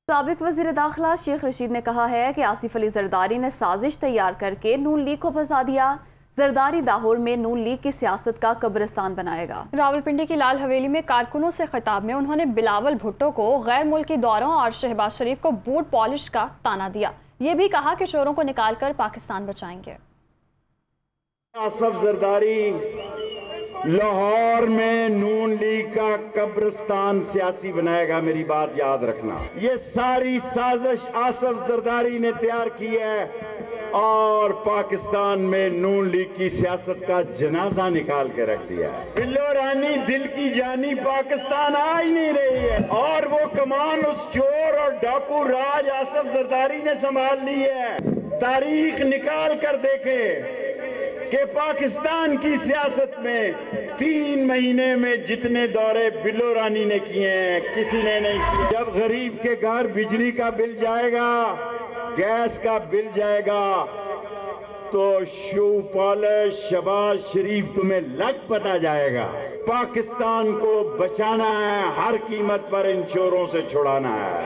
سابق وزیر داخلہ شیخ رشید نے کہا ہے کہ آصف علی زرداری نے سازش تیار کر کے نون لیگ کو پھنسا دیا۔ زرداری لاہور میں نون لیگ کی سیاست کا قبرستان بنائے گا۔ راولپنڈی کی لال حویلی میں کارکنوں سے خطاب میں انہوں نے بلاول بھٹو کو غیر ملکی دوروں اور شہباز شریف کو بوٹ پالش کا طعنہ دیا۔ یہ بھی کہا کہ چوروں کو نکال کر پاکستان بچائیں گے۔ آصف زرداری لاہور میں نون لیگ کا قبرستان سیاسی بنائے گا، میری بات یاد رکھنا۔ یہ ساری سازش آصف زرداری نے تیار کی ہے اور پاکستان میں نون لیگ کی سیاست کا جنازہ نکال کے رکھ دیا ہے۔ بلو رانی دل کی جانی پاکستان آ ہی نہیں رہی ہے، اور وہ کمان اس چور اور ڈاکو راج آصف زرداری نے سنبھال لی ہے۔ تاریخ نکال کر دیکھے کہ پاکستان کی سیاست میں 3 مہینے میں جتنے دورے بلو رانی نے کیے ہیں کسی نے نہیں کیے۔ جب غریب کے گھر بجلی کا بل جائے گا، گیس کا بل جائے گا، تو شو پالش شہباز شریف تمہیں لگ پتا جائے گا۔ پاکستان کو بچانا ہے، ہر قیمت پر ان چوروں سے چھڑانا ہے۔